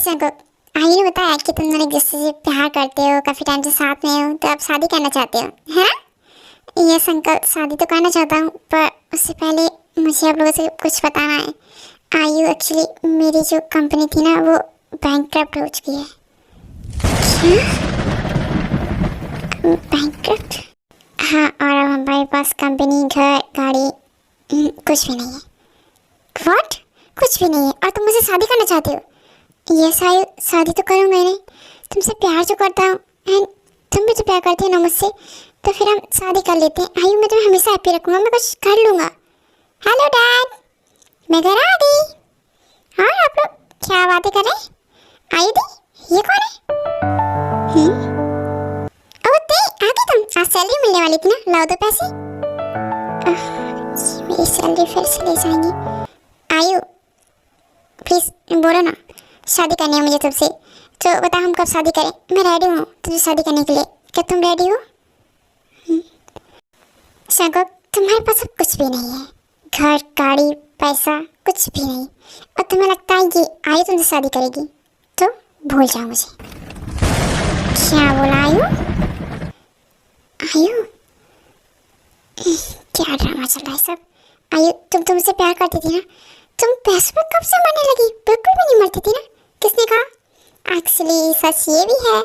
Jungkook, आयु ने बताया कि तुम दोनों एक दूसरे से प्यार करते हो, काफी टाइम से साथ में हो, तो आप शादी करना चाहते हो, है ना? यस अंकल, शादी तो करना चाहता हूँ, पर उससे पहले मुझे आप लोगों से कुछ बताना है। आयु, एक्चुअली मेरी जो कंपनी थी ना, वो बैंकक्रप्ट हो चुकी है। क्या? बैंकक्रप्ट? हाँ, और अब हमारे पास कंपनी, घर, गाड़ी कुछ भी नहीं है। व्हाट? कुछ भी नहीं है और तुम मुझसे शादी करना चाहते हो? यस आयु, शादी तो करूँगा ही नहीं, तुमसे प्यार जो करता हूँ, एंड तुम भी तो प्यार करती हो ना मुझसे, तो फिर हम शादी कर लेते हैं। आयु, मैं तुम्हें हमेशा हैप्पी रखूँगा, मैं कुछ कर लूँगा। हेलो डैड, मैं घर आ गई। हाँ, आप लोग क्या बातें कर रहे हैं? आयु दी, ये कौन है? ओह ते, आ गई तुम। आज सैलरी मिलने वाली थी ना, लाओ दो पैसे। मेरी सैलरी फिर से ले जाएंगी। आयु प्लीज बोलो ना, शादी करनी है मुझे तुमसे, तो बता हम कब शादी करें? मैं रेडी हूँ तुझे शादी करने के लिए, क्या तुम रेडी हो? शंकर, तुम्हारे पास अब कुछ भी नहीं है, घर, गाड़ी, पैसा कुछ भी नहीं, और तुम्हें लगता है कि आयु तुमसे शादी करेगी, तो भूल जाओ मुझे। क्या बोला आयु? आयु क्या ड्रामा चल रहा है सब? आयु, तुम तुमसे प्यार करती थी ना, तुम पैसों पर कब से मरने लगी? बिल्कुल भी नहीं मरती थी ना, किसने कहा? एक्चुअली सच ये भी है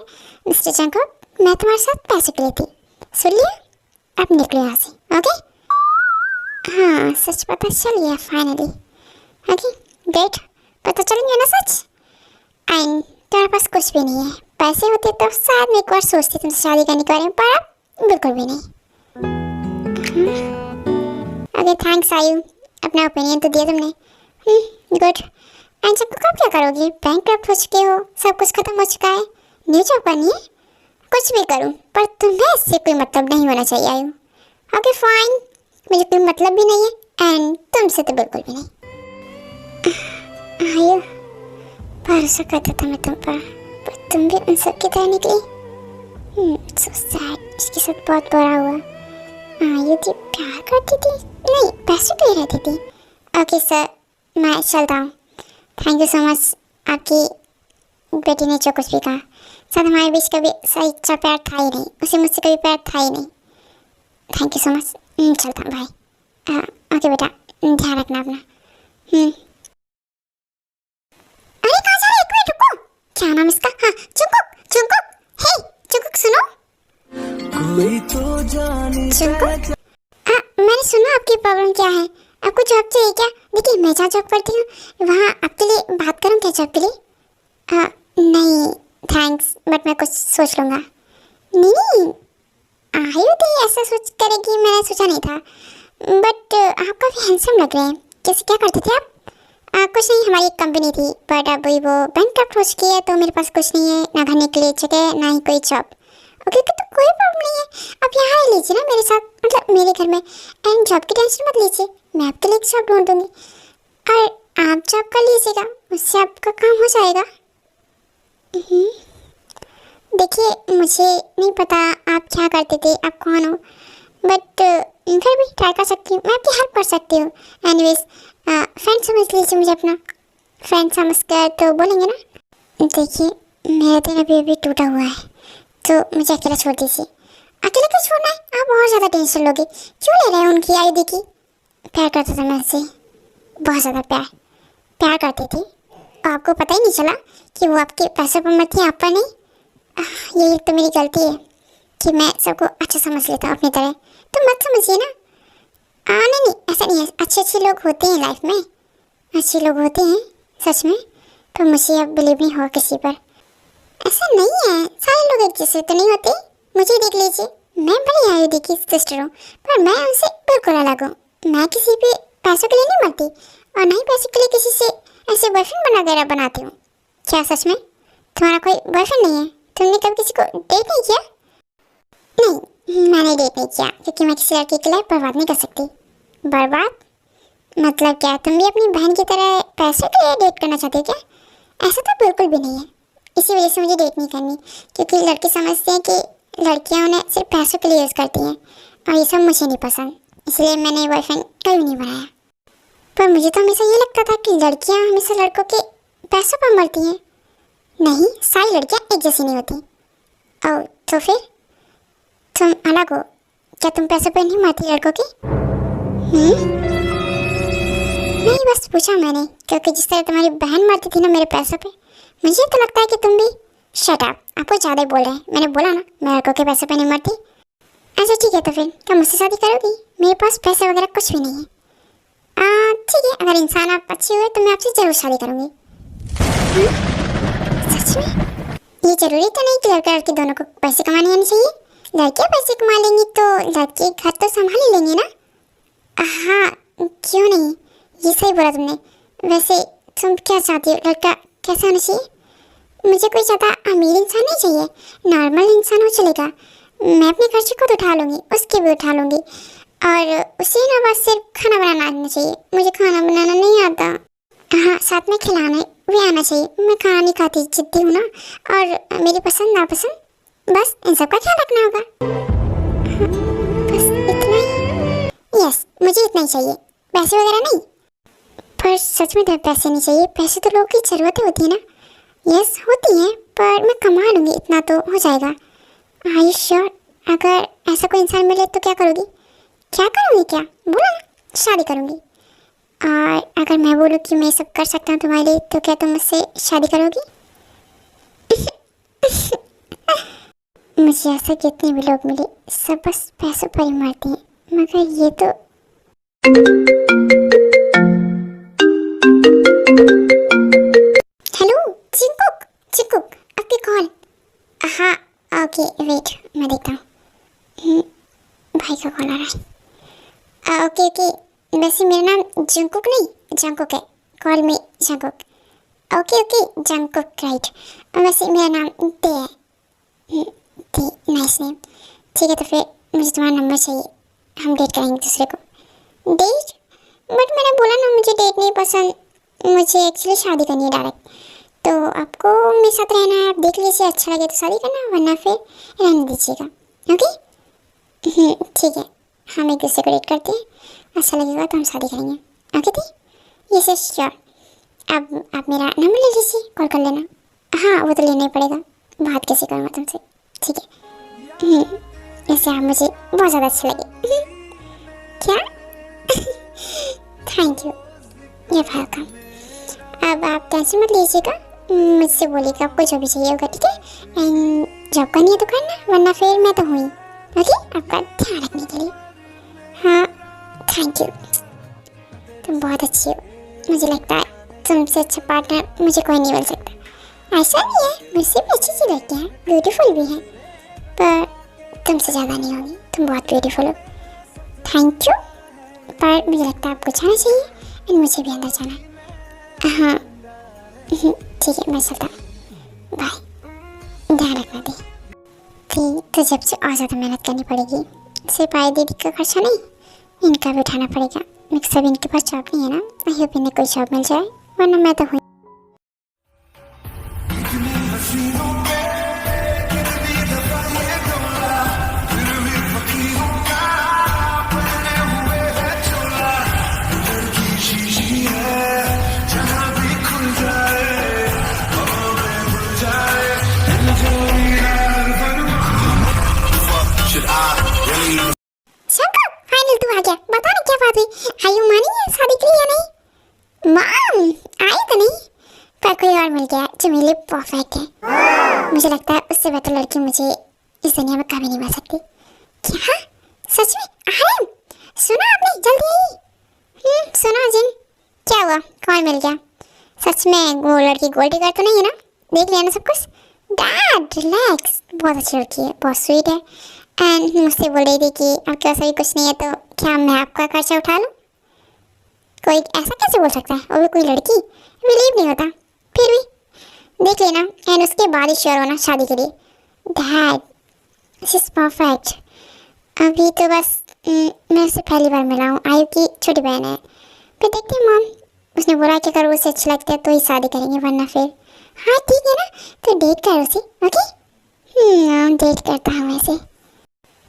मिस्टर जंकुक, मैं तुम्हारे साथ पैसे के लिए थी। सुन लिया? अब निकलो यहाँ से, ओके? हाँ, सच पता चल गया फाइनली। ओके ग्रेट, पता चल गया ना सच? एंड तुम्हारे पास कुछ भी नहीं है, पैसे होते तो शायद मैं एक बार सोचती तुमसे शादी करने के बारे में, पर अब बिल्कुल भी नहीं। ओके थैंक्स आयु, अपना ओपिनियन तो दिया तुमने। गुड। एंड जब कब क्या करोगी? बैंकक्रप्ट हो चुके हो, सब कुछ खत्म हो चुका है, न्यू जॉब करनी है? कुछ भी करूं, पर तुम्हें इससे कोई मतलब नहीं होना चाहिए आयु। ओके फाइन, मुझे कोई मतलब भी नहीं है, एंड तुमसे तो बिल्कुल भी नहीं। आयु, भरोसा करता था मैं तुम पर तुम भी उन सब की तरह निकली। सो सैड, इसके साथ बहुत बुरा हुआ। आयु थी प्यार करती थी, नहीं पैसे के लिए रहती थी। ओके सर, मैं चलता हूँ। थैंक यू सो मच, आपकी बेटी ने जो कुछ भी कहा, शायद हमारे बीच कभी सही अच्छा प्यार था ही नहीं, उसे मुझसे कभी प्यार था ही नहीं। थैंक यू सो मच, चलता हूँ भाई। ओके बेटा, ध्यान रखना अपना। अरे कहाँ जा रहे? एक मिनट रुको, क्या नाम इसका? हाँ, चुंकुक, चुंकुक, हे चुंकुक सुनो। चुंकुक, हाँ मैंने सुना आपकी प्रॉब्लम क्या है, आपको जॉब चाहिए क्या? देखिए मैं जहाँ जॉब करती हूँ वहाँ आपके लिए बात करूँ क्या जॉब के लिए? नहीं थैंक्स, बट मैं कुछ सोच लूँगा। नहीं आयु थी ऐसा सोच करेगी, मैंने सोचा नहीं था, बट आप काफ़ी हैंडसम लग रहे हैं। कैसे क्या करते थे आप? कुछ नहीं, हमारी एक कंपनी थी, बट अब वो बैंकक्रप्ट हो चुकी है, तो मेरे पास कुछ नहीं है, ना घर के लिए जगह, ना ही कोई जॉब। ओके तो कोई प्रॉब्लम नहीं है, आप यहाँ रह लीजिए ना मेरे साथ, मतलब मेरे घर में, एंड जॉब की टेंशन मत लीजिए, मैं आपके लिए एक जॉब ढूंढ दूँगी और आप जॉब कर लीजिएगा, उससे आपका काम हो जाएगा। देखिए मुझे नहीं पता आप क्या करते थे, आप कौन हो, बट फिर भी ट्राई कर सकती हूँ, मैं आपकी हेल्प कर सकती हूँ। एनीवेज फ्रेंड समझ लीजिए मुझे अपना, फ्रेंड समझ कर तो बोलेंगे ना। देखिए मेरा दिल अभी अभी टूटा हुआ है, तो मुझे अकेला छोड़ दीजिए। अकेला क्यों छोड़ना है? आप बहुत ज़्यादा टेंशन लोगे, क्यों ले रहे हैं उनकी आयु देखी? प्यार करता था मैं उससे, बहुत ज़्यादा प्यार करती थी, आपको पता ही नहीं चला कि वो आपके पैसों पर मत थी, आप पर नहीं। यही तो मेरी गलती है कि मैं सबको अच्छा समझ लेता हूँ अपनी तरह, तो मत समझिए ना। नहीं ऐसा नहीं है, अच्छे लोग होते हैं लाइफ में, अच्छे लोग होते हैं सच में, पर मुझे अब बिलीव नहीं हुआ किसी पर। ऐसा नहीं है, सारे लोग एक जैसे तो नहीं होते, मुझे देख लीजिए, मैं भले आयु देखी सिस्टर हूँ, पर मैं उनसे बिल्कुल अलग हूँ। मैं किसी भी पैसों के लिए नहीं मरती, और ना ही पैसों के लिए किसी से ऐसे बॉयफ्रेंड बनाती हूँ। क्या सच में तुम्हारा कोई बॉयफ्रेंड नहीं है? तुमने कभी किसी को डेट नहीं किया? नहीं मैंने डेट नहीं किया, क्योंकि मैं किसी लड़के के लिए बर्बाद नहीं कर सकती। बर्बाद मतलब क्या? तुम भी अपनी बहन की तरह पैसों के लिए डेट करना चाहते हो क्या? ऐसा तो बिल्कुल भी नहीं है, इसी वजह से मुझे डेट नहीं करनी, क्योंकि लड़के समझते हैं कि लड़कियां उन्हें सिर्फ पैसों के लिए यूज़ करती हैं, और ये सब मुझे नहीं पसंद, इसलिए मैंने बॉयफ्रेंड कभी नहीं बनाया। पर मुझे तो हमेशा ये लगता था कि लड़कियां हमेशा लड़कों के पैसों पर मरती हैं, नहीं, सारी लड़कियां एक जैसी नहीं होती। ओह, तो फिर तुम अलग हो क्या? तुम पैसों पे नहीं मारती लड़कों की? नहीं, बस पूछा मैंने, क्योंकि जिस तरह तुम्हारी बहन मारती थी ना मेरे पैसों पे, मुझे तो लगता है कि तुम भी। शट अप, आपको ज़्यादा ही बोल रहे हैं। मैंने बोला ना मैं लड़कों के पैसों पे नहीं मारती। अच्छा ठीक है, तो फिर क्या मुझसे शादी करोगी? मेरे पास पैसे वगैरह कुछ भी नहीं है। ठीक है, अगर इंसान आप अच्छे हुए तो मैं आपसे ज़रूर शादी करूँगी। सच में? ये जरूरी तो नहीं कि लड़का लड़की दोनों को पैसे कमाने आने चाहिए। लड़कियाँ पैसे कमा लेंगी तो लड़के घर तो संभाल ही लेंगे ना। हाँ, क्यों नहीं, ये सही बोला तुमने। वैसे तुम क्या चाहती हो, लड़का कैसा होना चाहिए? मुझे कोई ज़्यादा अमीर इंसान नहीं चाहिए, नॉर्मल इंसान हो चलेगा। मैं अपने खर्चे खुद उठा लूँगी, उसके भी उठा लूँगी, और उसे ना बस सिर्फ खाना बनाना आना चाहिए। मुझे खाना बनाना नहीं आता। हाँ, साथ में खिलाना भी आना चाहिए। मैं खाना नहीं खाती, जिद्दी हूँ ना, और मेरी पसंद नापसंद, बस इन सब का ख्याल रखना होगा। हाँ, बस इतना ही। यस, मुझे इतना ही चाहिए, पैसे वगैरह नहीं। पर सच में तो पैसे नहीं चाहिए, पैसे तो लोगों की ज़रूरतें होती है ना। यस होती हैं, पर मैं कमा लूँगी, इतना तो हो जाएगा। Are you sure? अगर ऐसा कोई इंसान मिले तो क्या करोगी? क्या करूँगी? क्या बोला ना, शादी करूँगी। और अगर मैं बोलूँ कि मैं सब कर सकता हूँ तुम्हारे लिए, तो क्या तुम मुझसे शादी करोगी? मुझे ऐसा कितने भी लोग मिले, सब बस पैसों पर ही मारते हैं, मगर ये तो। हेलो चिंकुक, चिंकुक आपकी कॉल। हाँ ओके, वेट मैं देखता हूँ। भाई का कॉल आ रहा है। ओके ओके, वैसे मेरा नाम जंकुक नहीं, जंकुक है। कॉल मी Jungkook. Okay okay, Jungkook right. वैसे मेरा नाम ते है। ते, नाइस नेम। ठीक है, तो फिर मुझे तुम्हारा नंबर चाहिए, हम डेट करेंगे दूसरे को। डेट? बट मैंने बोला ना मुझे डेट नहीं पसंद, मुझे एक्चुअली शादी करनी है डायरेक्ट। तो आपको मेरे साथ रहना है, आप देख लीजिए, अच्छा लगे तो शादी करना, वरना फिर रहने दीजिएगा। ओके ठीक है, हम एक दूसरे को डेट करते हैं, अच्छा लगेगा तो हम शादी करेंगे। ओके थी, यस यस श्योर। अब आप मेरा नंबर ले लीजिए, कॉल कर लेना। हाँ वो तो लेना ही पड़ेगा, बात कैसे करूँगा तुमसे। ठीक है, ऐसे आप मुझे बहुत ज़्यादा अच्छे लगे। क्या? थैंक यू, ये वेलकम। अब आप टेंशन मत लीजिएगा, मुझसे बोलिएगा आपको जो भी चाहिए होगा, ठीक है। एंड जॉब करनी है तो करना, वरना फिर मैं तो हुई। ओके, आपका ध्यान रखने के लिए। हाँ थैंक यू, तुम बहुत अच्छी हो। मुझे लगता है तुमसे अच्छा पार्टनर मुझे कोई नहीं मिल सकता। ऐसा नहीं है, मुझसे भी अच्छी अच्छी लड़कियाँ हैं, ब्यूटीफुल भी हैं, पर तुमसे ज़्यादा नहीं होगी, तुम बहुत ब्यूटीफुल हो। थैंक यू, पर मुझे लगता है आपको जाना चाहिए एंड मुझे भी अंदर जाना है। हाँ ठीक है, मैं चलता हूँ, बाय, ध्यान रखना दी। तो जब से और ज़्यादा मेहनत करनी पड़ेगी, सिर्फ आई दीदी का खर्चा नहीं, इनका भी उठाना पड़ेगा। सब इनके पास जॉब नहीं है ना, आई होप इन्हें कोई जॉब मिल जाए, वरना मैं तो हुई। फाइनल तू आ गया, बता ना क्या बात हुई? आयु मानी है शादी के लिए या नहीं? माम आई तो नहीं, पर कोई और मिल गया जो मेरे लिए परफेक्ट है। मुझे लगता है उससे बेहतर लड़की मुझे इस दुनिया में कभी नहीं मिल सकती। क्या सच में? आर्यन सुना आपने, जल्दी आई। सुना जिन, क्या हुआ, कौन मिल गया? सच में वो लड़की गोल्डी कर तो नहीं है ना? देख लिया ना सब कुछ? डैड रिलैक्स, बहुत अच्छी लड़की है, बहुत स्वीट है। एंड मुझसे बोल रही थी कि आपके पास अभी कुछ नहीं है तो क्या मैं आपका खर्चा उठा लूँ? कोई ऐसा कैसे बोल सकता है, वो भी कोई लड़की? बिलीव नहीं होता, फिर भी देख लेना एंड उसके बाद ही श्योर होना शादी के लिए। Dad this is perfect. अभी तो बस मैं उससे पहली बार मिला हूँ, आयु की छोटी बहन है, फिर देखते हैं मॉम, उसने बोला कि अगर उसे अच्छा लगता है तो ही शादी करेंगे, वरना फिर। हाँ ठीक है ना, तो डेट कर उसे। ओके डेट करता हूँ ऐसे,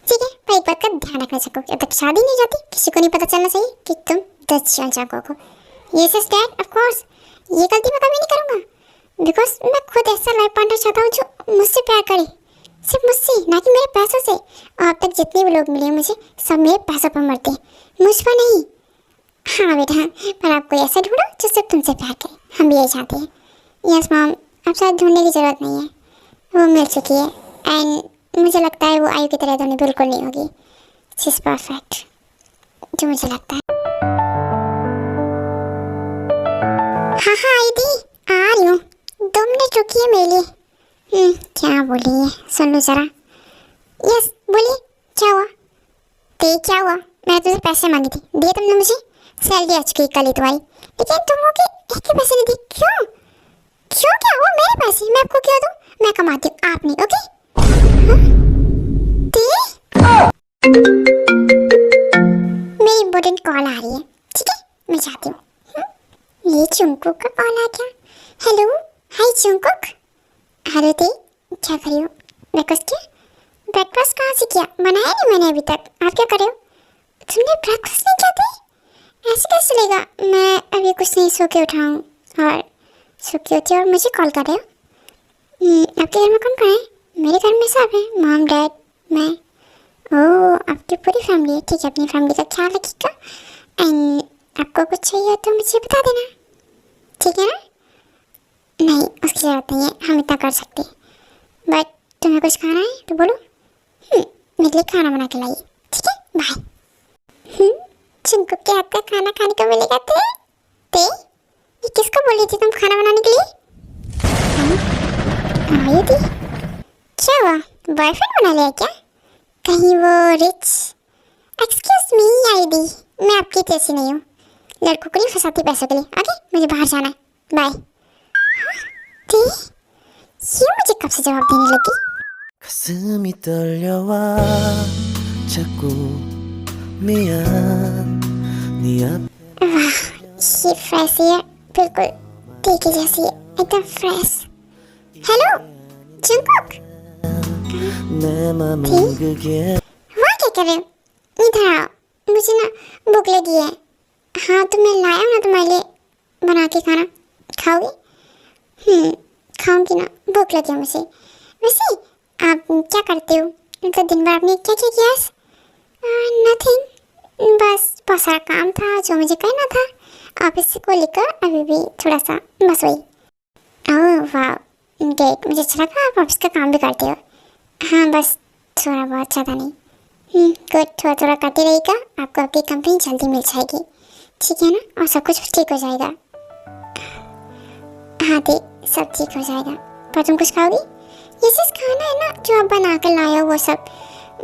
ठीक है। पर एक बात का ध्यान रखना चाहिए, जब तक शादी नहीं जाती किसी को नहीं पता चलना चाहिए कि तुम 10 जन चाकों को। ये सच डैड, ऑफ कोर्स ये गलती मैं कभी नहीं करूँगा। बिकॉज मैं खुद ऐसा लाइफ पार्टनर चाहता हूँ जो मुझसे प्यार करे, सिर्फ मुझसे, ना कि मेरे पैसों से। और अब तक जितने भी लोग मिले मुझे, सब मेरे पैसों पर मरते हैं, मुझ पर नहीं। हाँ बेटा, पर आप कोई ऐसा ढूंढो जो सिर्फ तुमसे प्यार करे, हम भी यही चाहते हैं। यस मॉम, अब शायद ढूंढने की ज़रूरत नहीं है, वो मिल चुकी है। एंड मुझे लगता है वो आयु की तरह धोनी बिल्कुल नहीं होगी। शी इज़ परफेक्ट, जो मुझे लगता है। हाँ हाँ आईडी, आ रही हूँ, 2 मिनट रुकिए मेरे लिए। क्या बोली है, सुन लो ज़रा। यस बोलिए, क्या हुआ? ते क्या हुआ? मैंने तुझसे पैसे मांगे थे, दिए तुमने मुझे? सैलरी आ चुकी कल ही तुम्हारी, लेकिन तुम हो के एक ही पैसे नहीं दिए, क्यों? क्यों क्या हुआ? मेरे पैसे मैं आपको क्यों दूं? मैं कमाती हूँ, आप नहीं। ओके मेरी इम्पोर्टेंट कॉल आ रही है, ठीक है मैं जाती हूँ। ये चुंकुक का कॉल आ गया। हेलो, हाय चुंकुक। हेलो ते, क्या कर रही हो? ब्रेकफास्ट किया? ब्रेकफास्ट कहाँ से किया? बनाया नहीं मैंने अभी तक। आप क्या कर रहे हो? तुमने ब्रेकफास्ट नहीं किया थे? ऐसे कैसे चलेगा? मैं अभी कुछ नहीं, सो के उठा हूँ और सो के उठी और मुझे कॉल कर रहे हो। आपके घर में कौन कौन है? मेरे घर में सब है, मॉम डैड मैं। ओह, आपकी पूरी फैमिली है, ठीक है। अपनी फैमिली का ख्याल रखिएगा एंड आपको कुछ चाहिए तो मुझे बता देना, ठीक है ना? नहीं, उसकी ज़रूरत नहीं है, हम इतना कर सकते हैं। बट तुम्हें कुछ खाना है तो बोलो, मेरे लिए खाना बना के लाइए, ठीक है? बाय। चिंकू के हाथ का खाना खाने को मिलेगा। ते ये किसको बोल रही थी तुम खाना बनाने के लिए? ये थी, क्या हुआ? बॉयफ्रेंड बना लिया क्या? कहीं वो रिच? एक्सक्यूज मी आईडी, मैं आपकी जैसी नहीं हूँ, लड़कों को नहीं फंसाती पैसों के लिए। ओके मुझे बाहर जाना है, बाय। ये मुझे कब से जवाब देने लगी? 가슴이 떨려와 자꾸 미안 네 앞 वाह, ये फ्रेश है, बिल्कुल टीके जैसी है, एकदम फ्रेश। हेलो जंकुक, 내 맘은 그게 वहाँ क्या कर रहे हो? इधर आओ, मुझे ना भूख लगी है। हाँ तो मैं लाया हूँ ना तुम्हारे लिए बना के खाना, खाओगी? खाऊंगी ना, भूख लगी है मुझे। वैसे आप क्या करते हो? तो दिन भर आपने क्या क्या किया? नथिंग, बस बहुत सारा काम था जो मुझे करना था ऑफिस को लेकर, अभी भी थोड़ा सा, बस वही। ओह वाह ग्रेट, मुझे अच्छा लगा आप ऑफिस का काम भी करते हो। हाँ बस थोड़ा बहुत, ज़्यादा नहीं। गुड, थोड़ा थोड़ा करते रहिएगा, आपको आपकी कंपनी जल्दी मिल जाएगी, ठीक है ना? और सब कुछ ठीक हो जाएगा। हाँ दी, सब ठीक हो जाएगा। पर तुम कुछ खाओगी? ये चीज़ खाना है ना जो आप बना कर लाए हो, वो सब।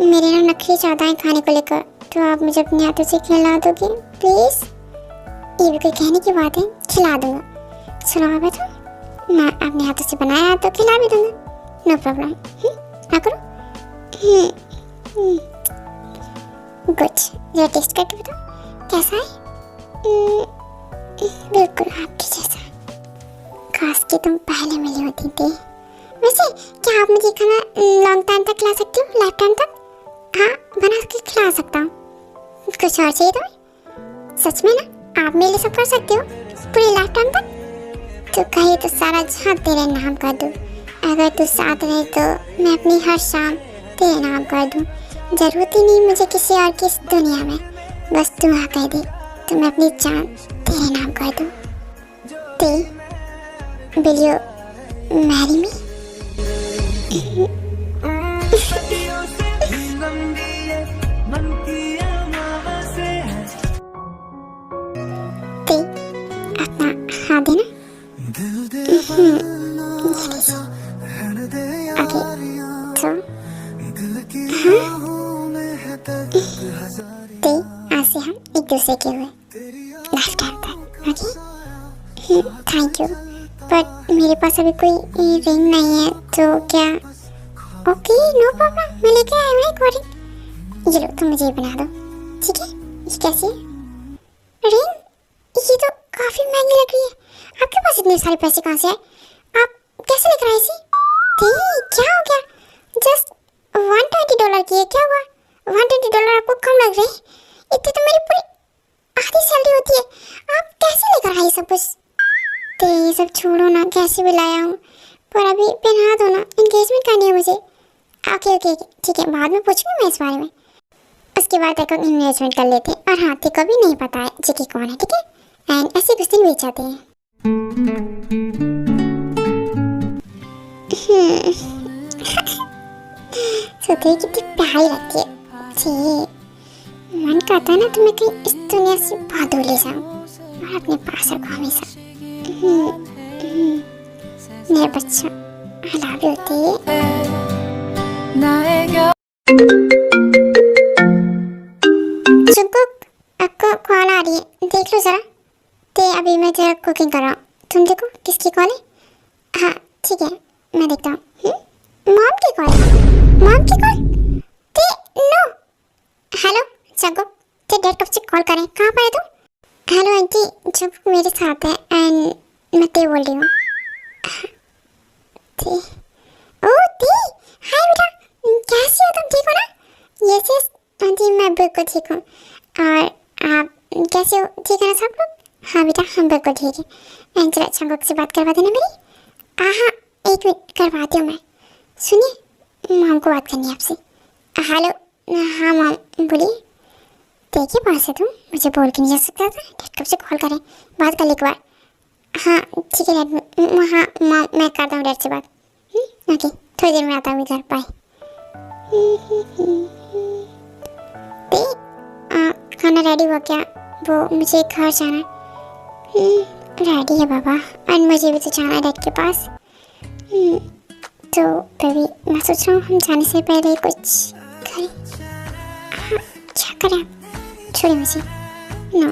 मेरे ना नखरे ज़्यादा हैं खाने को लेकर, तो आप मुझे अपने हाथों से खिला दोगे प्लीज़? ये भी कोई कहने की बात है, खिला दूँगा। सुनो बाबा, तो मैं अपने हाथों से बनाया तो खिला भी दूँगा, नो प्रॉब्लम। ना करो। गुड, जरा टेस्ट करके बताओ कैसा है? बिल्कुल आपके जैसा, काश कि तुम पहले मिली होती थी। वैसे क्या आप मुझे खाना लॉन्ग टाइम तक खिला सकती हो, लाइफ टाइम तक? हाँ बना के खिला सकता हूँ। कुछ और चाहिए तुम्हें? सच में ना, आप मेरे लिए सब कर सकते हो पूरी लाइफ टाइम तक? तो कहिए तो सारा जहाँ तेरे नाम कर दूँ। अगर तू साथ रहे तो मैं अपनी हर शाम तेरे नाम कर दूँ। जरूरत ही नहीं मुझे किसी और की इस दुनिया में, बस तू हाँ कह दे तो मैं अपनी जान तेरे नाम कर दूँ। Will you marry me? ते अपना हाँ देना। ते आज से हम एक दूसरे के हुए लाइफ टाइम तक। ओके थैंक यू, बट मेरे पास अभी कोई रिंग नहीं है तो क्या? ओके नो प्रॉब्लम, मैं लेके आया हूँ एक और रिंग। ये लो तुम मुझे बना दो, ठीक है? ये कैसी है रिंग? ये तो काफ़ी महंगी लग रही है। आपके पास इतने सारे पैसे कहाँ से आए? आप कैसे लेकर आए इसे? क्या हो गया? जस्ट $120 की है, क्या हुआ? $120 आपको कम लग रहे हैं? इतनी तो मेरी पूरी आधी सैलरी होती है। आप कैसे लेकर आए सब कुछ? तो ये सब छोड़ो ना, कैसे बुलाया हूँ, पर अभी पहना दो ना, एंगेजमेंट करनी है मुझे। ओके ओके ठीक है, बाद में पूछूंगी मैं इस बारे में। उसके बाद देखो एंगेजमेंट कर लेते हैं। और हाँ, तेको भी नहीं पता है चिकी कौन है, ठीक है। एंड ऐसे कुछ दिन बीत जाते हैं। सोते कितनी प्यारी लगती है जी। मन करता है ना तुम्हें कहीं इस दुनिया से बहुत दूर ले जाऊं और अपने पास रखो हमेशा। मेरा बच्चा हलावी होती है। जंगकुक, आपको कॉल आ रही है, देख लो जरा। ते अभी मैं जरा कुकिंग कर रहा हूँ, तुम देखो किसकी कॉल है। हाँ ठीक है, मैं देखता हूँ। मॉम की कॉल, मॉम की कॉल। ते नो। हेलो जंगकुक, ते डैड कब से कॉल करें, कहाँ पर है तुम? हेलो आंटी, जंगकुक मेरे साथ है एंड मैं ते बोल रही हूँ। ते, ओह ते, हाय बेटा, कैसी हो तुम, ठीक हो ना? यस यस आंटी, मैं बिल्कुल ठीक हूँ। और आप कैसे हो, ठीक है ना सब लोग? हाँ बेटा, हम बिल्कुल ठीक है। एंड चलो जंगकुक से बात करवा देना मेरी। हाँ, एक मिनट करवाती हूँ मैं। सुनिए, मॉम को बात करनी है आपसे। हेलो, हाँ मॉम बोलिए। देखिए पास है तुम, मुझे बोल के नहीं जा सकता था, डैड कब से कॉल करें, बात कर ले एक बार। हाँ ठीक है डैड, हाँ मॉम मैं करता हूँ डैड से बात। ओके, थोड़ी देर में आता हूँ इधर, बाय। खाना रेडी हो गया, वो मुझे घर जाना है। रेडी है बाबा, एंड मुझे भी तो जाना है डैड के पास। तो बेबी मैं सोच रहा हूँ हम जाने से पहले कुछ करें। हाँ क्या करें आप, छोड़िए मुझे। नो,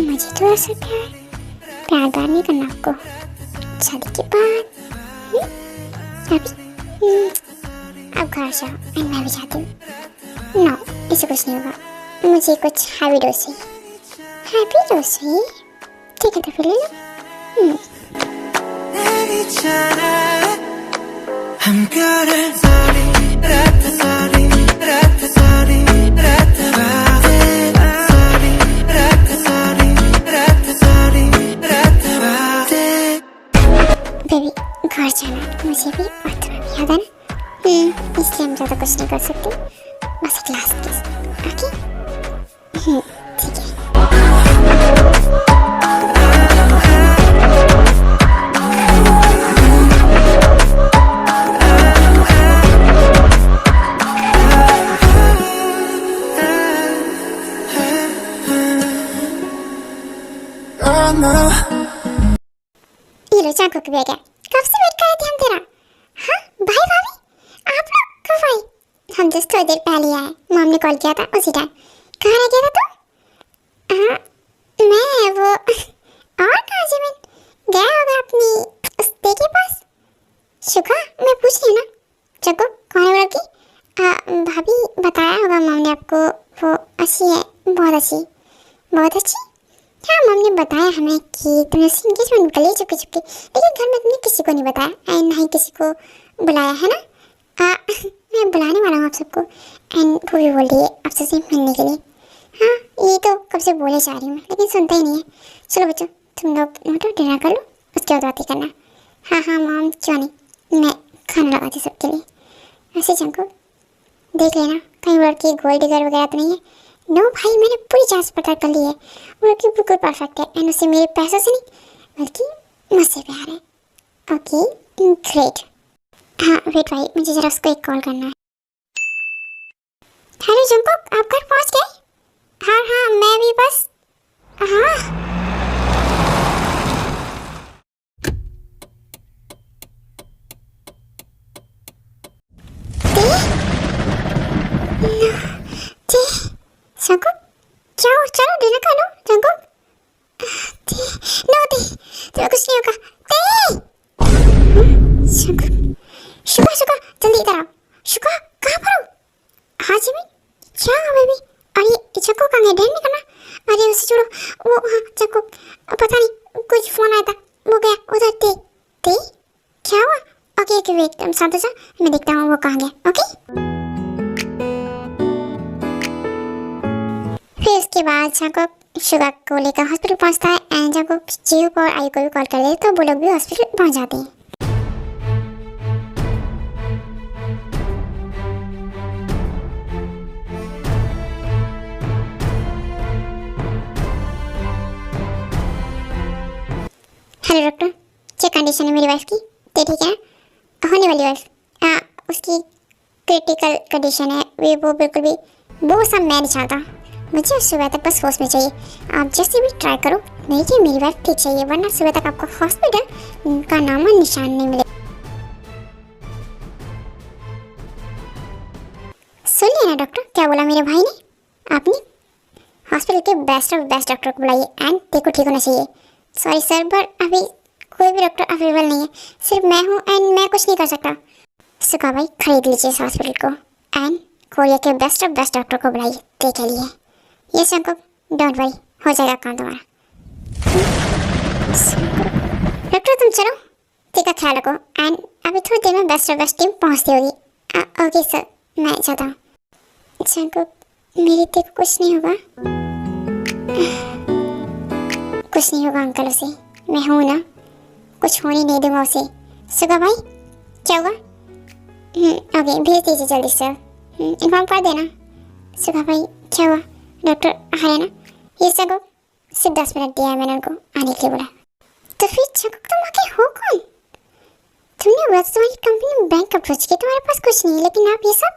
मुझे तो ऐसा प्यार प्यार नहीं करना आपको, शादी के बाद। अभी अब घर जाओ एंड मैं भी जाती हूँ। नो, इससे कुछ नहीं होगा, मुझे कुछ हैवी डोज चाहिए। हैवी डोज चाहिए? ठीक है तो फिर ले लो। बेबी घर जाना मुझे भी और तुम्हें भी, याद है ना? इसलिए हम ज़्यादा कुछ नहीं कर सकते, बस एक लास्ट किस। ओके ठीक है। ये लो जंगकुक भी आ गया, कब से वेट कर रहे थे हम तेरा। हाँ भाई भाभी, आप लोग कब आए? हम जस्ट थोड़ी देर पहले आए, मॉम ने कॉल किया था उसी टाइम। कहाँ रह गया था तू? हाँ मैं वो और कहाँ जमीन गया होगा अपनी उस्ते के पास। शुका, मैं पूछ रही हूँ ना जंगकुक कौन है वो लड़की? भाभी बताया होगा मॉम ने आपको, वो अच्छी है, बहुत अच्छी, बहुत अच्छी। हाँ मम्मी ने बताया हमें कि तुमने उससे एंगेजमेंट कर ली चुपके चुपके, लेकिन घर में तुमने किसी को नहीं बताया एंड ना ही किसी को बुलाया है ना? मैं बुलाने वाला हूँ आप सबको एंड वो भी बोल रही है आपसे से मिलने के लिए। हाँ ये तो कब से बोले जा रही हूँ मैं, लेकिन सुनता ही नहीं है। चलो बच्चों तुम लोग नोटो डिनर कर लो, उसके बाद बातें करना। हाँ हाँ मॉम क्यों नहीं, मैं खाना लगाती सबके लिए। ऐसे जंगकुक देख लेना कहीं लड़की गोल्ड डिगर वगैरह तो नहीं है। नो भाई, मैंने पूरी जांच पड़ताल कर ली है, वो लड़की बिल्कुल परफेक्ट है एंड उसे मेरे पैसों से नहीं बल्कि मुझसे प्यार है। Okay great. हाँ वेट भाई, मुझे जरा उसको एक कॉल करना है। हेलो जंगकुक, आप घर पहुंच गए? हाँ हाँ मैं भी बस। हाँ जंगकुक जाओ, चलो डिनर कर लो जंगकुक। नो दी, तुम्हें कुछ नहीं होगा। जंगकुक, शुका शुका जल्दी इधर आओ। शुका कहाँ पर हो? हाँ जिमी क्या हुआ बेबी? और ये जंगकुक का डेट नहीं करना। अरे उसे छोड़ो, वो हाँ जंगकुक पता नहीं कुछ फोन आया था, वो गया उधर। ते क्या हुआ? ओके ओके वेट, तुम साथ हो जा, मैं देखता हूँ वो कहाँ गया। ओके फिर उसके बाद जंगकुक शुगा को लेकर हॉस्पिटल पहुंचता है एंड जब वो जीहू को और आयु को भी कॉल कर देते तो वो लोग भी हॉस्पिटल पहुंच जाते हैं। हेलो डॉक्टर, क्या कंडीशन है मेरी वाइफ की? तो ठीक है, होने वाली वाइफ उसकी क्रिटिकल कंडीशन है, वो बिल्कुल भी वो सब मैं नहीं चाहता। मुझे सुबह तक बस होश में चाहिए। आप जैसे भी ट्राई करो, नहीं कि मेरी वाइफ ठीक चाहिए, वरना सुबह तक आपको हॉस्पिटल का नाम और निशान नहीं मिले। सुन लिया ना डॉक्टर, क्या बोला मेरे भाई ने? आपने हॉस्पिटल के बेस्ट ऑफ बेस्ट डॉक्टर को बुलाइए एंड देखो ठीक होना चाहिए। सॉरी सर, पर अभी कोई भी डॉक्टर अवेलेबल नहीं है, सिर्फ मैं हूँ एंड मैं कुछ नहीं कर सकता। सुखा भाई, खरीद लीजिए इस हॉस्पिटल को एंड कोरिया के बेस्ट ऑफ बेस्ट डॉक्टर को बुलाइए देख लिए। ये शंकर, डोंट वरी, हो जाएगा काम तुम्हारा। डॉक्टर तुम चलो, ठीक है, ख्याल रखो एंड अभी थोड़ी देर में बेस्ट ऑफ बेस्ट टीम पहुँचती होगी। ओके सर, मैं जाता हूँ। शंकर, मेरी देखो कुछ नहीं होगा, कुछ नहीं होगा अंकल, उसे मैं हूँ ना, कुछ होने नहीं दूंगा उसे। सुगा भाई, क्या हुआ? ओके, भेज दीजिए जल्दी सर, इन्फॉर्म कर देना। सुगा भाई, क्या हुआ? डॉक्टर आ रहे ना? ये सगो सिर्फ 10 मिनट दिया है मैंने उनको आने के लिए बोला। तो फिर चकुक तुम आके हो कौन? तुमने बोला तुम्हारी कंपनी बैंक अप्रोच की, तुम्हारे पास कुछ नहीं है, लेकिन आप ये सब।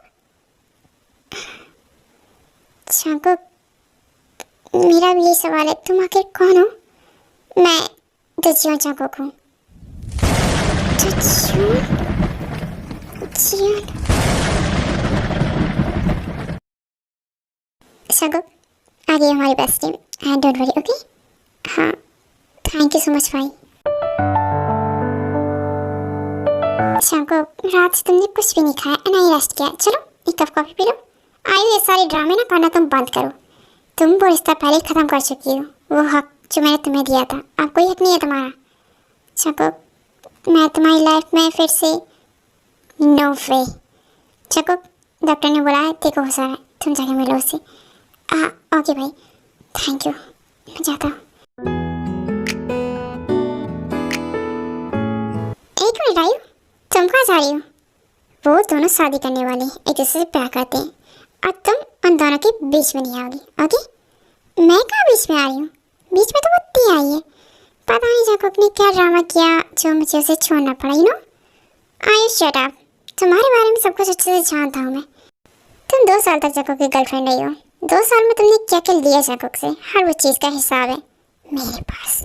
चकुक, मेरा भी यही सवाल है, तुम आखिर कौन हो? मैं दजियों चकुक हूँ। चकुक, आगे हमारी best team and don't worry, okay? हाँ, थैंक यू सो मच भाई। चकुक, रात से तुमने कुछ भी नहीं खाया, ना ही रेस्ट किया। चलो एक कप कॉफी पी लो। आयु, ये सारे ड्रामे ना करना तुम बंद करो। तुम वो रिश्ता पहले ही खत्म कर चुकी हो, वो हक जो मैंने तुम्हें दिया था, अब कोई हक नहीं है तुम्हारा। चकुक, मैं तुम्हारी लाइफ में फिर से नो वे। चकुक, डॉक्टर ने बोला है देखो हो सारा, तुम जाके मिलो उससे। ओके भाई, थैंक यू, मैं जाता हूँ। एक मिनट आयु, तुम कहाँ जा रही हो? वो दोनों शादी करने वाले एक दूसरे से प्यार करते हैं और तुम उन दोनों के बीच में नहीं आओगी, ओके? मैं कहाँ बीच में आ रही हूँ? बीच में तो वो ती आई है। पता नहीं जैकब ने क्या ड्रामा किया जो मुझे उसे छोड़ना पड़ा, यू नो? आयु शट अप, तुम्हारे बारे में सब कुछ अच्छे से जानता हूँ मैं। तुम 2 साल तक जैकब की गर्लफ्रेंड रही हो। 2 साल में तुमने क्या क्या लिया जैकब से, हर वो चीज़ का हिसाब है मेरे पास।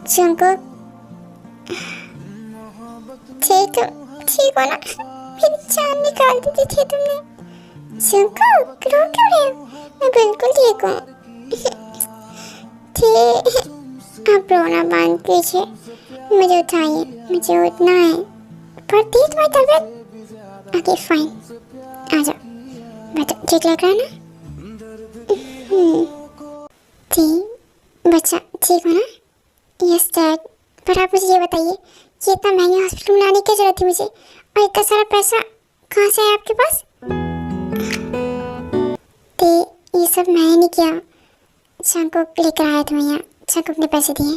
जैकब, ठीक हो ना? मेरी जान निकाल दी थी तुमने। जैकब, रो क्यों रहे हो? मैं बिल्कुल ठीक हूँ। आप रोना बंद कीजिए, मुझे उठाइए, मुझे उठना है। पड़ती है तुम्हारी तबीयत? ओके फाइन, आ जाओ, बैठो, ठीक लग रहा है ना? बच्चा ठीक हो ना? यस डैड, पर आप मुझे ये बताइए कि इतना महंगे हॉस्पिटल में लाने की जरूरत थी मुझे, और इतना सारा पैसा कहाँ से है आपके पास? ये सब मैंने नहीं किया, चकुक लेकर आया तुम्हें यहाँ, चकुक ने पैसे दिए।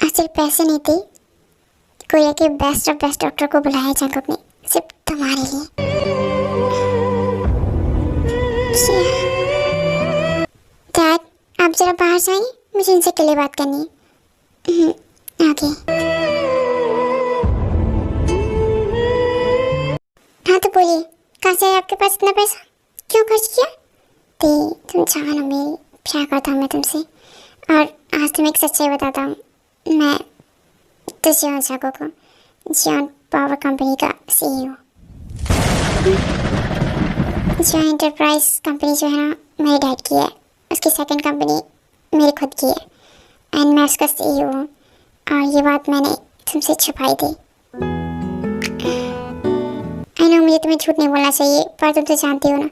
सिर्फ पैसे नहीं थे, कोरिया के बेस्ट ऑफ बेस्ट डॉक्टर को बुलाया चकुक ने सिर्फ तुम्हारे लिए। डैड, आप जरा बाहर जाइए, मुझे इनसे अकेले बात करनी है। ओके। हाँ तो बोलिए, कहाँ से है आपके पास इतना पैसा? क्यों खर्च किया? तुम जानो मेरी प्यार करता हूँ मैं तुमसे, और आज तुम्हें एक सच्चाई बताता हूँ। मैं तो जियोन चाको को, जियोन पावर कंपनी का CEO। जियोन एंटरप्राइज कंपनी जो है ना, मेरे डैड की है, उसकी सेकंड कंपनी मेरी खुद की है एंड मैं उसका CEO हूँ, और ये बात मैंने तुमसे छुपाई थी। आई नो मुझे तुम्हें झूठ नहीं बोलना चाहिए, पर तुम तो जानती हो ना,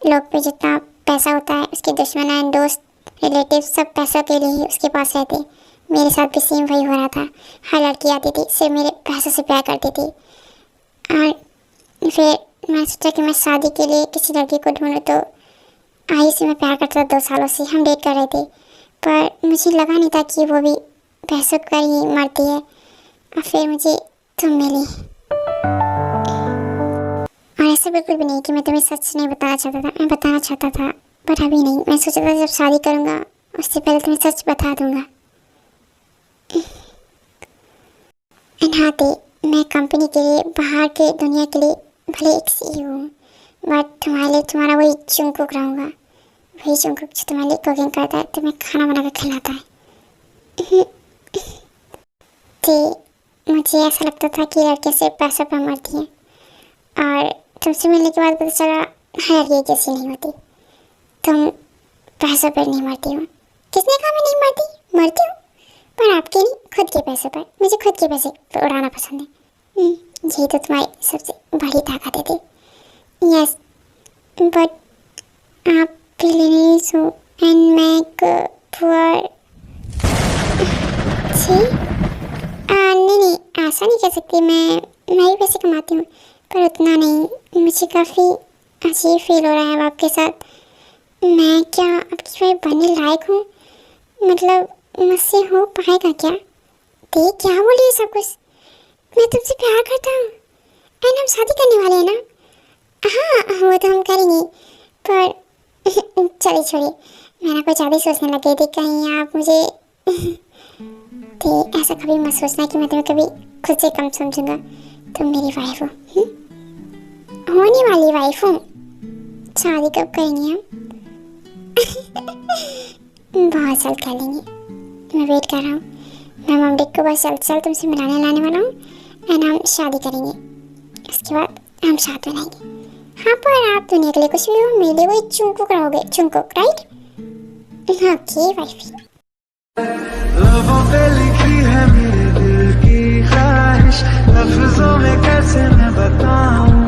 लोग पे जितना पैसा होता है उसके दुश्मन एंड दोस्त रिलेटिव सब पैसों के लिए ही उसके पास रहते। मेरे साथ भी सेम वही हो रहा था। हर लड़की आती थी सिर्फ मेरे पैसों से प्यार करती थी। और फिर मैं सोचा कि मैं शादी के लिए किसी लड़की को ढूंढूं, तो आई से मैं प्यार करता था 2 सालों से, हम डेट कर रहे थे। पर मुझे लगा नहीं था कि वो भी पैसों पर ही मरती है। और फिर मुझे तुम मिली। और ऐसा बिल्कुल भी नहीं कि मैं तुम्हें सच नहीं बताना चाहता था, मैं बताना चाहता था पर अभी नहीं। मैं सोचा था जब शादी करूँगा उससे पहले तुम्हें सच बता दूँगा। हाँ, मैं कंपनी के लिए, बाहर के दुनिया के लिए भले एक CEO हूँ, बट तुम्हारे लिए तुम्हारा वही चुंकुक रहूँगा। वही चुंकुक जो तुम्हारे लिए कुकिंग करता है, तुम्हें खाना बना कर खिलाता है। तो मुझे ऐसा लगता था कि लड़कियाँ सिर्फ पैसों पर मरती हैं, और तुमसे मिलने के बाद पता चला हर लड़की जैसी नहीं होती। तुम पैसों पर नहीं मरती हो। किसने कहा मैं नहीं मरती? मरती हूँ, पर आपके नहीं, खुद के पैसों पर। मुझे खुद के पैसे उड़ाना पसंद है। यही तो तुम्हारी सबसे बड़ी ताकत है। यस, बट आप बिलियनर्स हो एंड मैं एक पुअर। नहीं, ऐसा नहीं कह सकती। मैं भी पैसे कमाती हूँ, पर उतना नहीं। मुझे काफ़ी अजीब फील हो रहा है अब आपके साथ। मैं क्या आपकी वाइफ बनने लायक हूँ? मतलब मुझसे हो पाएगा क्या? देख क्या बोली सब कुछ। मैं तुमसे प्यार करता हूँ एंड हम शादी करने वाले हैं ना? हाँ, वो तो हम करेंगे, पर चलिए छोड़िए। मैं ना कुछ ज़्यादा सोचने लग गई थी कहीं आप मुझे तो ऐसा कभी मत सोचना कि मैं तुम्हें कभी खुद से कम समझूंगा। तुम मेरी वाइफ हो, होने वाली वाइफ हूँ। शादी कब करेंगे हम? बहुत जल्द कर लेंगे। मैं वेट कर रहा हूँ। मैं मम डैड को बस जल्द तुमसे मिलाने लाने वाला हूँ एंड हम शादी करेंगे। उसके बाद हम साथ बनाएंगे। हाँ, पर आप दुनिया के लिए कुछ भी हो, मेरे लिए वो चुंकुक रहोगे। चुंकुक, राइट? Okay wife. लबों पे लिखी है मेरे दिल की ख्वाहिश, लफ्जों में कैसे मैं बताऊं।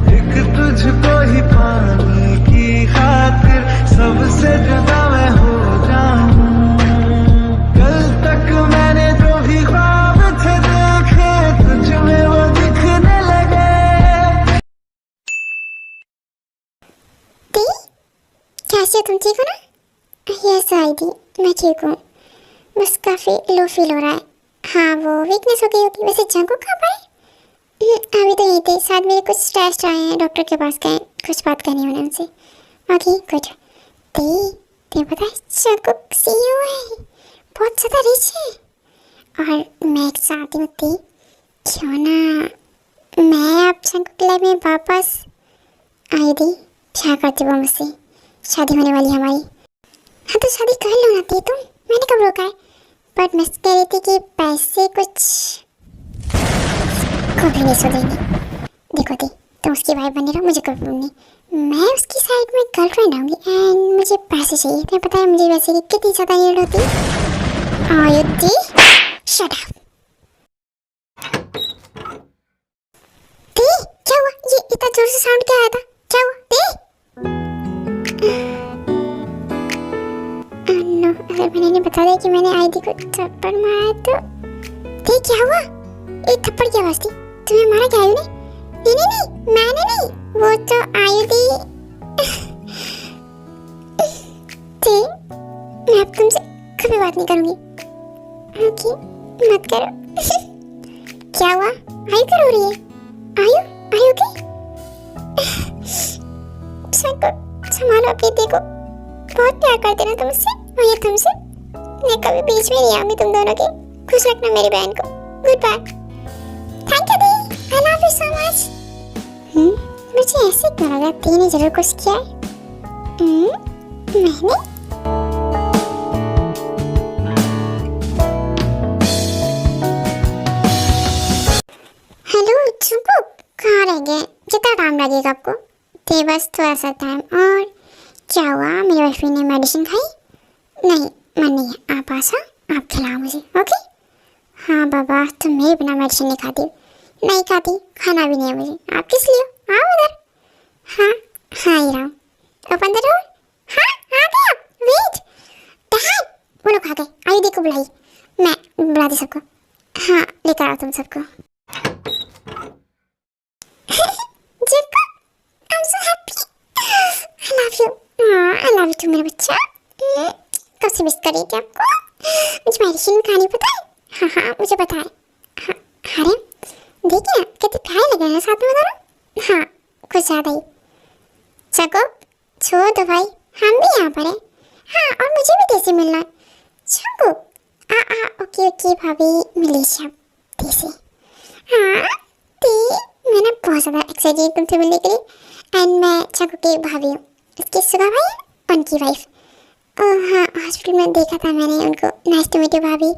एक तुझको ही पाने की खातिर सबसे जुदा मैं हो जाऊं। कल तक मैंने जो भी ख्वाब थे देखे, तुझ में वो दिखने लगे। कैसे हो तुम? ठीक हो ना? यस आईडी, मैं ठीक हूँ। बस काफ़ी लो फील हो रहा है। हाँ, वो वीकनेस हो गई होगी। वैसे जंगू कहाँ पर है? अभी तो यहीं थे। साथ मेरे कुछ टेस्ट आए हैं, डॉक्टर के पास गए, कुछ बात करनी है उनसे। Okay good. ते पता है जंगू CEO है, बहुत ज़्यादा रिच है। और मैं एक चाहती हूँ क्यों ना मैं आप जंगू के लाइफ में वापस आई थी। क्या करती वो मुझसे? शादी होने वाली हमारी। हाँ, तो शादी कर लो ना तुम। मैंने कब रोका है? बट मैं कह रही थी कि पैसे कुछ कभी नहीं सुधरेंगे। देखो तुम उसकी वाइफ बनी रहो, मुझे कोई प्रॉब्लम नहीं। मैं उसकी साइड में गर्लफ्रेंड आऊँगी एंड मुझे पैसे चाहिए। तुम्हें पता है मुझे वैसे की कितनी ज़्यादा नीड होती है। आयुति, शट अप। क्या हुआ? ये इतना जोर से साउंड क्या आया था? क्या हुआ? नो, अगर मैंने नहीं बता दिया कि मैंने आईडी को थप्पड़ मारा तो क्या हुआ? एक थप्पड़ की आवाज थी। तुम्हें मारा क्या आयु ने? नहीं, मैंने नहीं, वो तो आयुधि। मैं अब तुमसे कभी बात नहीं करूंगी। ओके, मत करो। क्या हुआ? आयु क्यों रो रही है? आयु के संभालो अपनी दी को। बहुत प्यार करते ना तुमसे और ये तुमसे। मैं कभी बीच में नहीं आऊंगी तुम दोनों के। खुश रखना मेरी बहन को। Good bye. थैंक यू दी, I love you so much. मुझे ऐसे क्यों लगा दी ने जरूर कुछ किया है। मैंने? हेलो चुपू, कहाँ रह गए? कितना टाइम लगेगा आपको? दे बस थोड़ा सा टाइम। और क्या हुआ? मेरी वाइफ ने मेडिसिन खाई? नहीं, मन नहीं है। आप आशा, आप खिलाओ मुझे। ओके? हाँ बाबा, तुम मेरे बिना मेडिसिन नहीं खाती? नहीं खाती, खाना भी नहीं है मुझे। आप किस लिए? आओ उधर। हाँ, ही रहा हूँ। Open the door. हाँ आ गया। वेट डैड, वो लोग आ गए। आयुधि को बुलाई। मैं बुला दी सबको। हाँ लेकर आओ तुम सबको। जिनको I'm so happy. I love you. I love you too मेरा बच्चा। कब से मिस कर रही थी आपको। मुझे मेडिसिन खानी पता है। हाँ हाँ मुझे पता है। हाँ अरे देखिए ना कितने प्यारे लग रहे हैं साथ में दोनों। हाँ कुछ ज़्यादा ही। चको छोड़ दो भाई, हम भी यहाँ पर हैं। हाँ और मुझे भी देसी मिलना है। चको ओके ओके भाभी मिलेशिया देसी। हाँ ती मैंने बहुत ज़्यादा एक्साइटेड तुमसे मिलने के लिए। एंड मैं चको की भाभी हूँ, इसकी सुगा भाई है उनकी वाइफ। ओह हाँ हॉस्पिटल में देखा था मैंने उनको। नाइस टू मीट यू भाभी।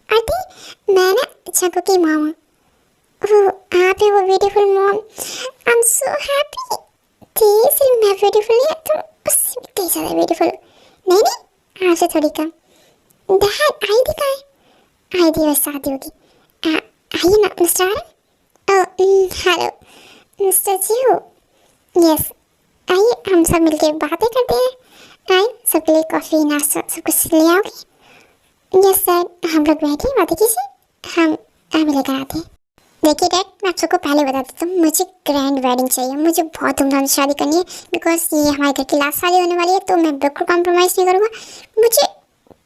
और ती मैं ना चको की मॉम हूँ। ओह आप ही वो beautiful mom. I am so happy. ती सिर्फ मैं ब्यूटीफुल नहीं, तुम उससे भी कई ज़्यादा ब्यूटीफुल। नहीं नहीं आपसे थोड़ी कम। डैड आईडी कहाँ है। आईडी बस शादी होगी। आइए ना mister Aram. Hello mister Jihu. Yes आइए हम सब मिलकर बातें करते हैं। आइए सबके लिए कॉफ़ी नाश्ता सब कुछ ले आओगे। यस सर हम लोग बैठे बातें कीजिए, हम अभी लेकर आते हैं। देखिए डैड मैं आप सबको पहले बता देता हूँ, मुझे ग्रैंड वेडिंग चाहिए। मुझे बहुत धूमधाम से शादी करनी है बिकॉज ये हमारे घर की लास्ट शादी होने वाली है। तो मैं बिल्कुल कॉम्प्रोमाइज़ नहीं करूँगा। मुझे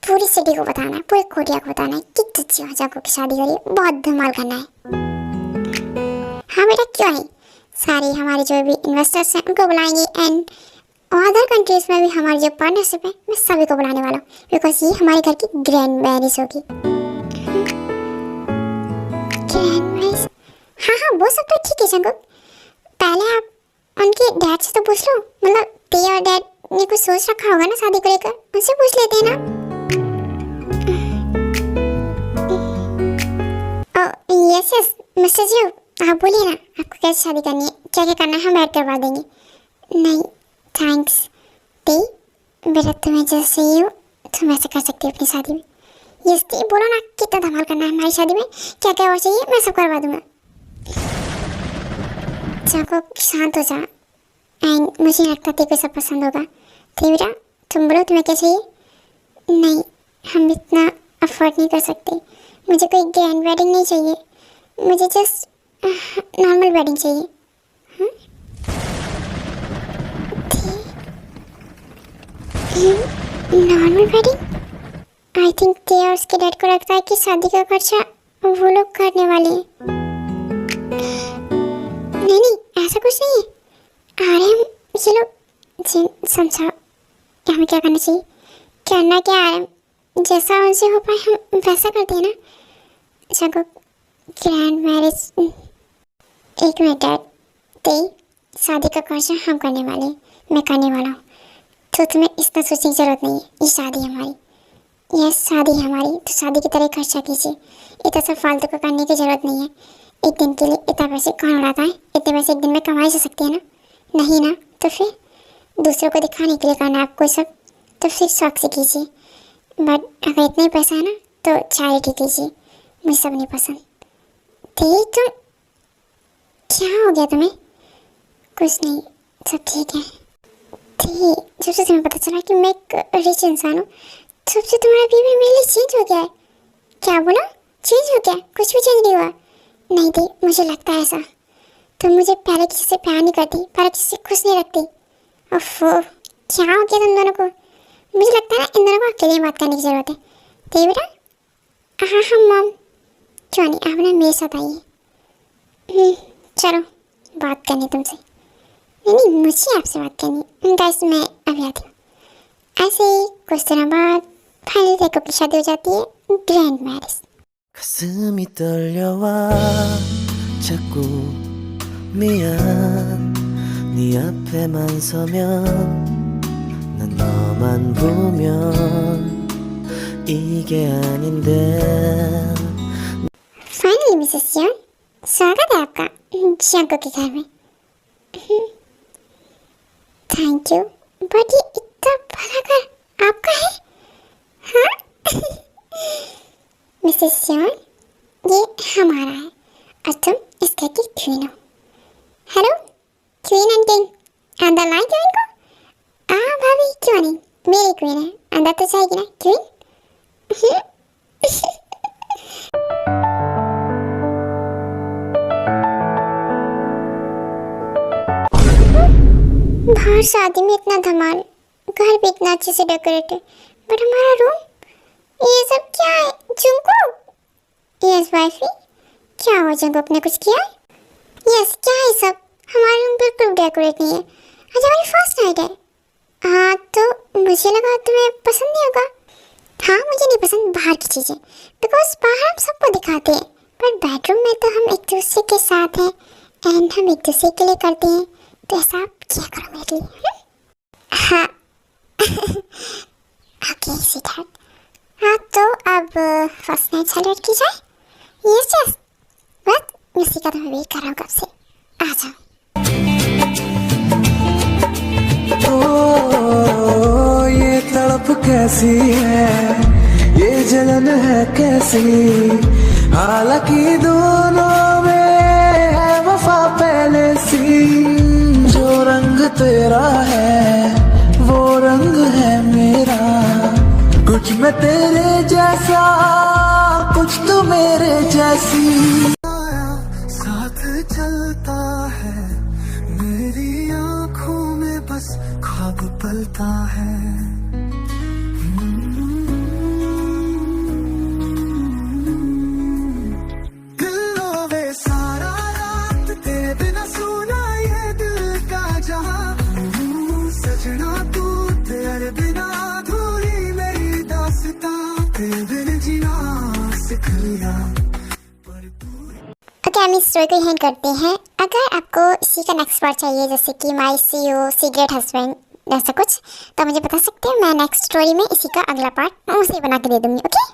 पूरी सिटी को बताना है, पूरी कोरिया को बताना है कि तुझे जाको की शादी हो रही है। बहुत धमाल करना है। हाँ बेटा क्यों नहीं, सारे हमारे जो भी इन्वेस्टर्स हैं उनको बुलाएंगे एंड अदर कंट्रीज में भी हमारे जो पार्टनरशिप है मैं सभी को बुलाने वाला हूँ बिकॉज ये हमारे घर की ग्रैंड मैरिज होगी। ग्रैंड मैरिज हाँ हाँ वो सब तो ठीक है जंगुक। पहले आप उनके डैड से तो पूछ लो, मतलब ते और डैड ने कुछ सोच रखा होगा ना शादी को लेकर, उनसे पूछ लेते हैं ना। यस यस मिस्टर जी आप बोलिए ना आपको कैसे शादी करनी है, क्या क्या करना है, हम ऐड करवा देंगे। नहीं थैंक्स ती, बेटा तुम्हें जैसे ही हो तुम ऐसे कर सकती हो अपनी शादी में। यस ती बोलो ना कितना धमाल करना है हमारी शादी में, क्या क्या और चाहिए मैं सब करवा दूंगा। जाको शांत हो जा एंड मुझे नहीं लगता तेरे को सब पसंद होगा। ती बेटा तुम बोलो तुम्हें क्या चाहिए। नहीं हम इतना अफोर्ड नहीं कर सकते, मुझे कोई ग्रैंड वेडिंग नहीं चाहिए, मुझे जस्ट नॉर्मल वेडिंग चाहिए। नॉर्मल वेडिंग आई थिंक ते और उसके डैड को लगता है कि शादी का खर्चा वो लोग करने वाले हैं। नहीं नहीं ऐसा कुछ नहीं है। अरे हम ये लोग समझा हमें क्या करना चाहिए, करना क्या है जैसा उनसे हो पाए हम वैसा करते हैं ना। जगह ग्रैंड मैरिज एक मिनट डैड ते शादी का खर्चा हम करने वाले हैं, मैं करने वाला हूँ तो तुम्हें इतना सोचने की ज़रूरत नहीं है। ये शादी है हमारी। यस शादी है हमारी तो शादी की तरह खर्चा कीजिए, इतना सब फालतू का करने की ज़रूरत नहीं है। एक दिन के लिए इतना पैसे कौन उड़ाता है, इतने पैसे एक दिन में कमाए जा सकते हैं ना। नहीं ना तो फिर दूसरों को दिखाने के लिए करना आपको सब, तो फिर शौक से कीजिए। बट अगर इतना ही पैसा है ना तो चैरिटी कीजिए, मुझे सब नहीं पसंद। ठीक तुम क्या हो गया तुम्हें। कुछ नहीं सब ठीक है। ठीक जब से तुम्हें पता चला कि मैं एक रिच इंसान हूँ तब से तुम्हारा बिहेवियर मेरे लिए चेंज हो गया है। क्या बोला चेंज हो गया, कुछ भी चेंज नहीं हुआ। नहीं दी मुझे लगता है ऐसा, तुम मुझे पहले किसी से प्यार नहीं करती, पहले किसी से खुश नहीं रखती। ओफो क्या हो गया तुम दोनों को। मुझे लगता है ना इन दोनों को अकेले बात करने की ज़रूरत है। ठीक बेटा हाँ हाँ मॉम क्यों नहीं आप ना मेरे साथ आइए। चलो बात करनी तुमसे। नहीं मुझे आपसे बात करनी। गाइस मैं अभी आती हूँ। ऐसे ही कुछ दिनों बाद फाइनली देखो की शादी हो जाती है, grand marriage. 가슴이 떨려와 자꾸 미안 네 앞에만 서면 난 너만 보면 이게 아닌데 finally Mrs Xeon स्वागत है आपका जाको के घर में। थैंक यू बट ये इतना बड़ा घर आपका है। हाँ मिसेस जियोन ये हमारा है और तुम इस घर की क्वीन हो। हेलो क्वीन एंड किंग अंदर लाए क्वीन को। भाभी क्यों नहीं, मेरी क्वीन है, अंदर तो जाएगी ना क्वीन। बाहर शादी में इतना धमाल, घर भी इतना अच्छे से डेकोरेटेड, बट हमारा रूम, ये सब क्या है? जुंको, यस वाइफी, क्या हुआ जंगो, ने कुछ किया? यस, क्या है सब? हमारा रूम बिल्कुल डेकोरेट नहीं है, आज हमारी फर्स्ट नाइट है। हाँ तो मुझे लगा तुम्हें पसंद नहीं होगा। हाँ मुझे नहीं पसंद बाहर की चीज़ें, बिकॉज बाहर हम सबको दिखाते हैं, पर बेडरूम में तो हम एक दूसरे के साथ हैं एंड हम एक दूसरे के लिए करते हैं, तो ऐसा आप क्या करो मेरे लिए। हाँ ओके स्वीटहार्ट, हाँ तो अब फर्स्ट नाइट सेलिब्रेट की जाए। यस यस, बस उसी का तो मैं वेट कर रहा हूँ कब से, आ जाओ। ओ ये तड़प कैसी है, ये जलन है कैसी, हालांकि दोनों में है वफा पहले सी। जो रंग तेरा है वो रंग है मेरा, कुछ मैं तेरे जैसा कुछ तो मेरे जैसी। साथ चलता है मेरी आँखों में, बस ख्वाब पलता है। दिल रोवे सारा रात तेरे बिना सुना ये दिल का जहां, सजना तू तेरे बिना अधूरी मेरी दास्तां, तेरे बिन जीना सीख लिया। ओके, हम इस स्टोरी को यहीं करते हैं। अगर आपको इसी का नेक्स्ट पार्ट चाहिए, जैसे कि माई CEO सीक्रेट हस्बैंड ऐसा कुछ, तो मुझे बता सकते हैं, मैं नेक्स्ट स्टोरी में इसी का अगला पार्ट उसे बना के दे दूँगी। ओके।